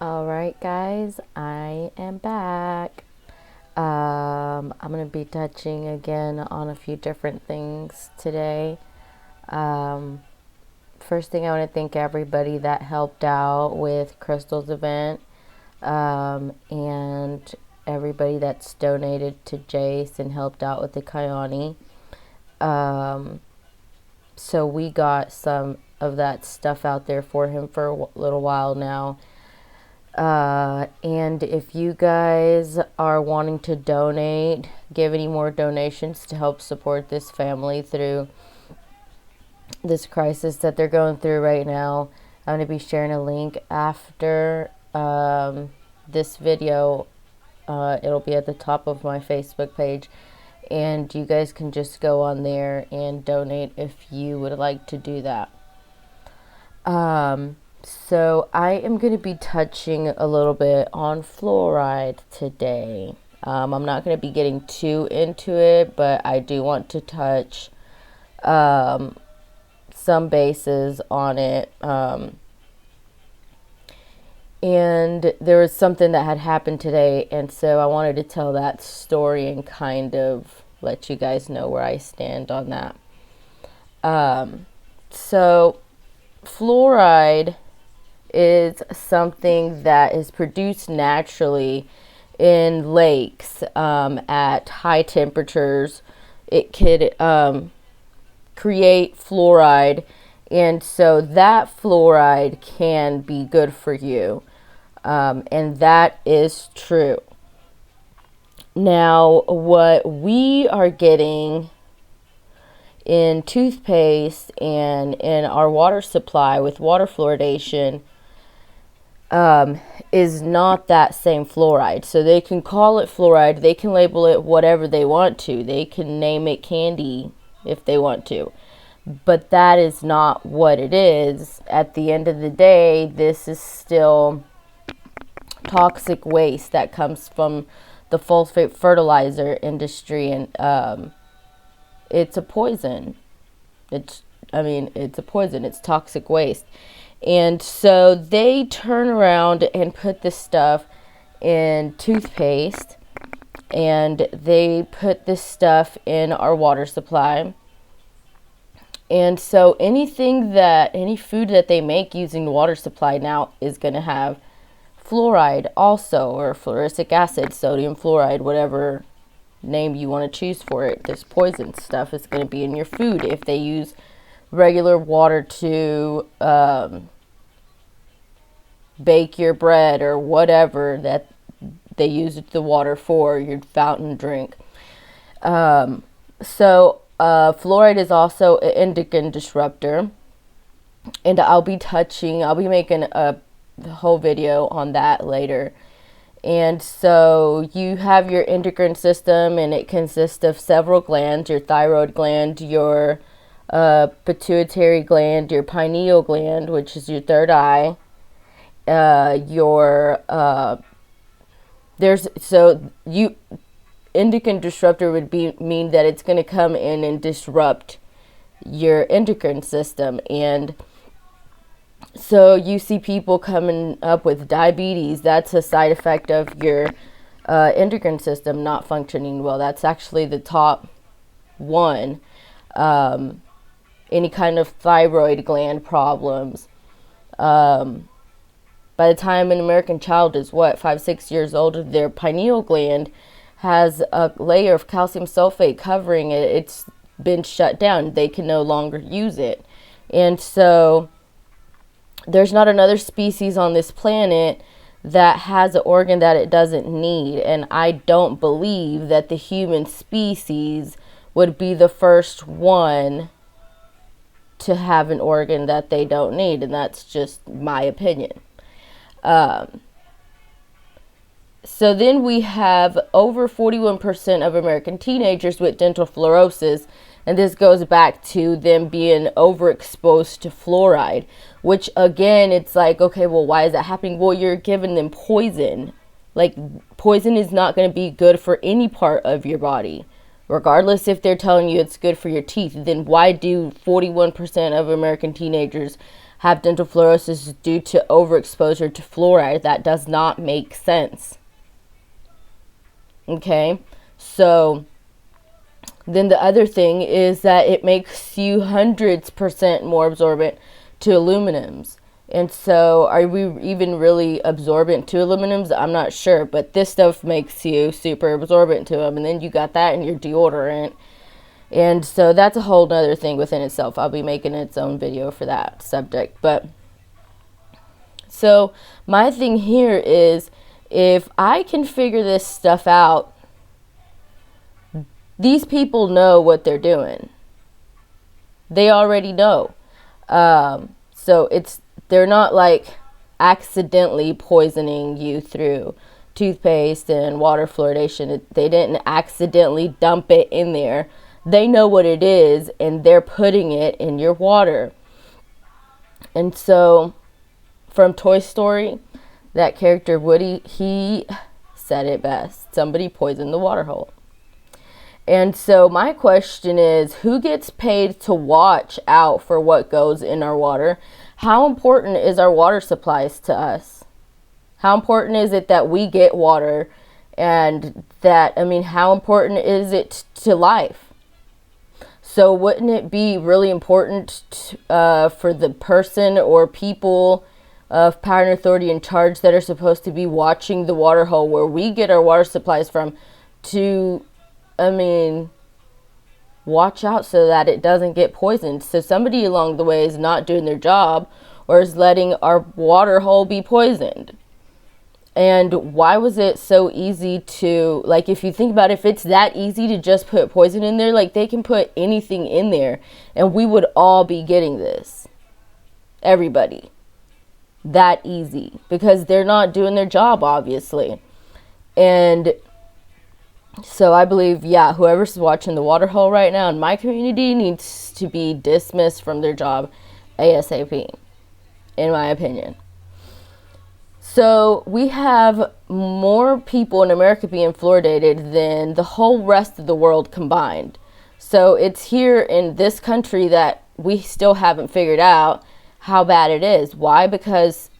All right, guys, I am back. I'm going to be touching again on a few different things today. Um, First thing, I want to thank everybody that helped out with Crystal's event, and everybody that's donated to Jace and helped out with the Kayani. So we got some of that stuff out there for him for a little while now. And if you guys are wanting to donate, give any more donations to help support this family through this crisis that they're going through right now, I'm going to be sharing a link after this video. It'll be at the top of my Facebook page, and you guys can just go on there and donate if you would like to do that. So I am going to be touching a little bit on fluoride today. I'm not going to be getting too into it, but I do want to touch some bases on it. And there was something that had happened today, and so I wanted to tell that story and kind of let you guys know where I stand on that. So fluoride is something that is produced naturally in lakes at high temperatures. It could create fluoride, and so that fluoride can be good for you, and that is true. Now, what we are getting in toothpaste and in our water supply with water fluoridation is not that same fluoride. So they can call it fluoride, they can label it whatever they want to, they can name it candy if they want to, but that is not what it is. At the end of the day, this is still toxic waste that comes from the phosphate fertilizer industry, and it's a poison. It's a poison. It's toxic waste. And so they turn around and put this stuff in toothpaste, and they put this stuff in our water supply. And so any food that they make using the water supply now is going to have fluoride also, or fluoric acid, sodium fluoride, whatever name you want to choose for it. This poison stuff is going to be in your food if they use regular water to bake your bread or whatever that they use the water for, your fountain drink. Fluoride is also an endocrine disruptor, and I'll be making a whole video on that later. And so you have your endocrine system, and it consists of several glands: your thyroid gland, your pituitary gland, your pineal gland, which is your third eye, endocrine disruptor would mean that it's going to come in and disrupt your endocrine system. And so you see people coming up with diabetes. That's a side effect of your endocrine system not functioning well. That's actually the top one. Any kind of thyroid gland problems. By the time an American child is 5-6 years old, their pineal gland has a layer of calcium sulfate covering it. It's been shut down. They can no longer use it. And so there's not another species on this planet that has an organ that it doesn't need. And I don't believe that the human species would be the first one to have an organ that they don't need. And that's just my opinion. So then we have over 41% of American teenagers with dental fluorosis, and this goes back to them being overexposed to fluoride, which again, it's like, okay, well, why is that happening? Well, you're giving them poison. Like, poison is not going to be good for any part of your body. Regardless if they're telling you it's good for your teeth, then why do 41% of American teenagers have dental fluorosis due to overexposure to fluoride. That does not make sense. Okay, so then the other thing is that it makes you 100% more absorbent to aluminums. And so are we even really absorbent to aluminums? I'm not sure, but this stuff makes you super absorbent to them. And then you got that in your deodorant. And so that's a whole nother thing within itself. I'll be making its own video for that subject. But so my thing here is, if I can figure this stuff out, these people know what they're doing. They already know. So they're not like accidentally poisoning you through toothpaste and water fluoridation. They didn't accidentally dump it in there. They know what it is, and they're putting it in your water. And so from Toy Story, that character Woody, he said it best. Somebody poisoned the water hole. And so my question is, who gets paid to watch out for what goes in our water? How important is our water supplies to us? How important is it that we get water? And that, I mean, how important is it to life? So wouldn't it be really important for the person or people of power and authority in charge that are supposed to be watching the water hole where we get our water supplies from to, I mean, watch out so that it doesn't get poisoned? So somebody along the way is not doing their job or is letting our water hole be poisoned. And why was it so easy to, like, if you think about it, if it's that easy to just put poison in there, like, they can put anything in there and we would all be getting this. Everybody. That easy. Because they're not doing their job, obviously. And so I believe, yeah, whoever's watching the water hole right now in my community needs to be dismissed from their job ASAP, in my opinion. So we have more people in America being fluoridated than the whole rest of the world combined. So it's here in this country that we still haven't figured out how bad it is. Why? Because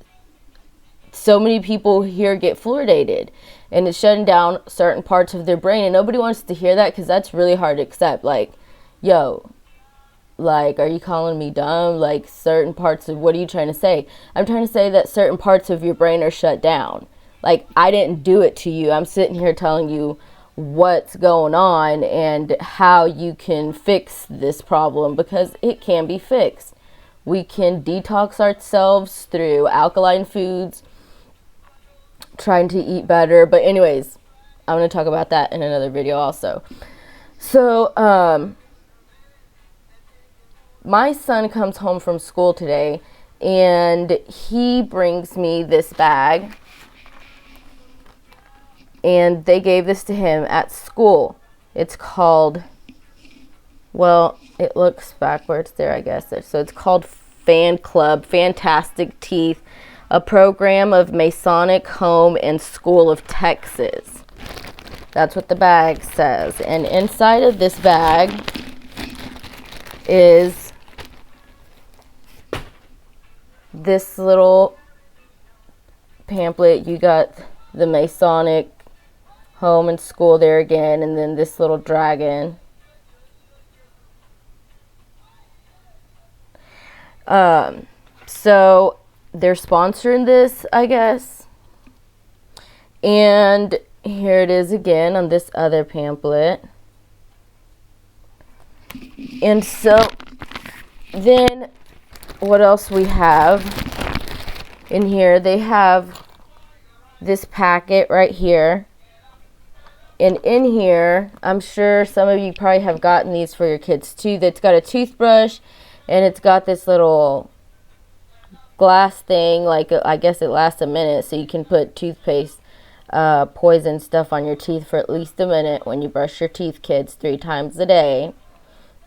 so many people here get fluoridated and it's shutting down certain parts of their brain, and nobody wants to hear that because that's really hard to accept. Like, yo, like, are you calling me dumb? Like, certain parts of, what are you trying to say? I'm trying to say that certain parts of your brain are shut down. Like, I didn't do it to you. I'm sitting here telling you what's going on and how you can fix this problem, because it can be fixed. We can detox ourselves through alkaline foods, trying to eat better. But anyways, I'm going to talk about that in another video also. So, my son comes home from school today and he brings me this bag, and they gave this to him at school. It's called, well, it looks backwards there, I guess. So it's called Fan Club Fantastic Teeth, a program of Masonic Home and School of Texas. That's what the bag says. And inside of this bag is this little pamphlet. You got the Masonic Home and School there again, and then this little dragon. So they're sponsoring this, I guess. And here it is again on this other pamphlet. And so then what else we have in here? They have this packet right here. And in here, I'm sure some of you probably have gotten these for your kids too. That's got a toothbrush, and it's got this little glass thing, like, I guess it lasts a minute, so you can put toothpaste, poison stuff on your teeth for at least a minute when you brush your teeth, kids, 3 times a day.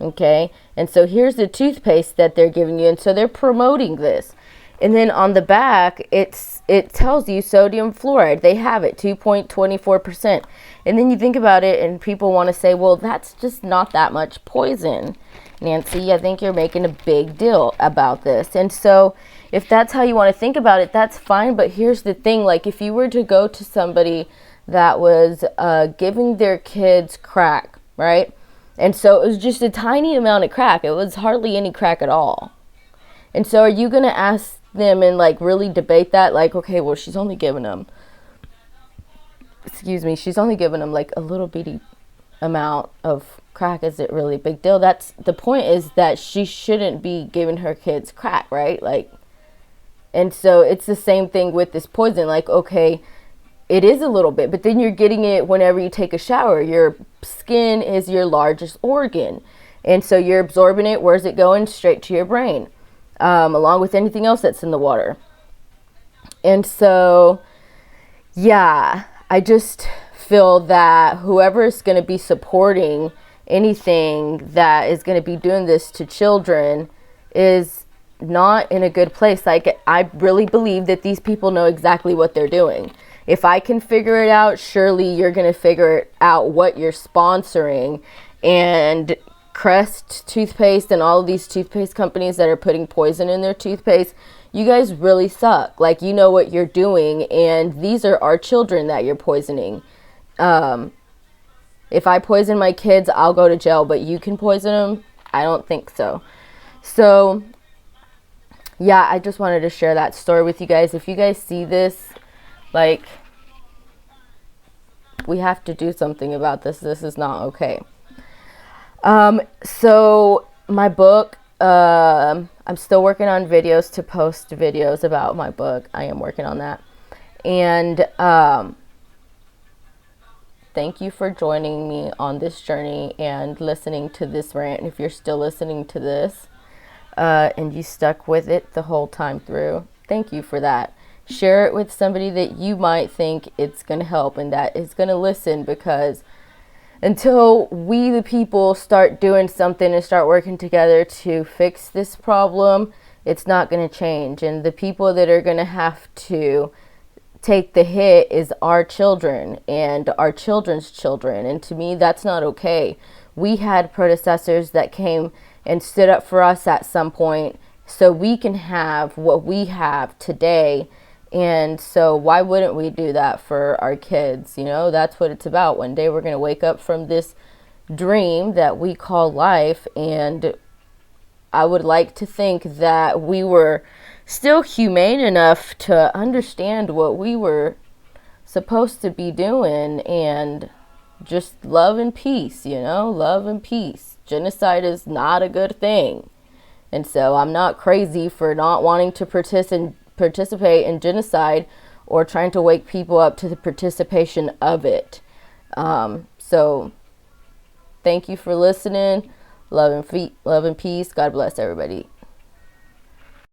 Okay, and so here's the toothpaste that they're giving you, and so they're promoting this. And then on the back, it tells you sodium fluoride. They have it, 2.24%. And then you think about it, and people want to say, well, that's just not that much poison. Nancy, I think you're making a big deal about this. And so if that's how you want to think about it, that's fine. But here's the thing, like if you were to go to somebody that was giving their kids crack, right? And so it was just a tiny amount of crack. It was hardly any crack at all. And so are you going to ask them and like really debate that? Like, okay, well, she's only giving them, she's only giving them like a little bitty amount of crack. Is it really a big deal? That's the point, is that she shouldn't be giving her kids crack, right? Like, and so it's the same thing with this poison. Like, okay, it is a little bit, but then you're getting it whenever you take a shower. Your skin is your largest organ. And so you're absorbing it. Where's it going? Straight to your brain, along with anything else that's in the water. And so, yeah, I just feel that whoever is going to be supporting anything that is going to be doing this to children is not in a good place. Like, I really believe that these people know exactly what they're doing. If I can figure it out, surely you're going to figure out what you're sponsoring. And Crest toothpaste and all of these toothpaste companies that are putting poison in their toothpaste, you guys really suck. Like, you know what you're doing, and these are our children that you're poisoning. If I poison my kids, I'll go to jail, but you can poison them? I don't think so. So, yeah, I just wanted to share that story with you guys. If you guys see this, like, we have to do something about this. This is not okay. So my book, I'm still working on videos to post videos about my book. I am working on that. And, thank you for joining me on this journey and listening to this rant. If you're still listening to this, and you stuck with it the whole time through, thank you for that. Share it with somebody that you might think it's going to help and that is going to listen, because until we, the people, start doing something and start working together to fix this problem, it's not going to change. And the people that are going to have to take the hit is our children and our children's children. And to me, that's not okay. We had predecessors that came and stood up for us at some point so we can have what we have today. And so why wouldn't we do that for our kids? You know, that's what it's about. One day we're going to wake up from this dream that we call life. And I would like to think that we were still humane enough to understand what we were supposed to be doing, and just love and peace, you know, love and peace. Genocide is not a good thing. And so I'm not crazy for not wanting to participate in genocide or trying to wake people up to the participation of it. So thank you for listening. Love and peace. God bless everybody.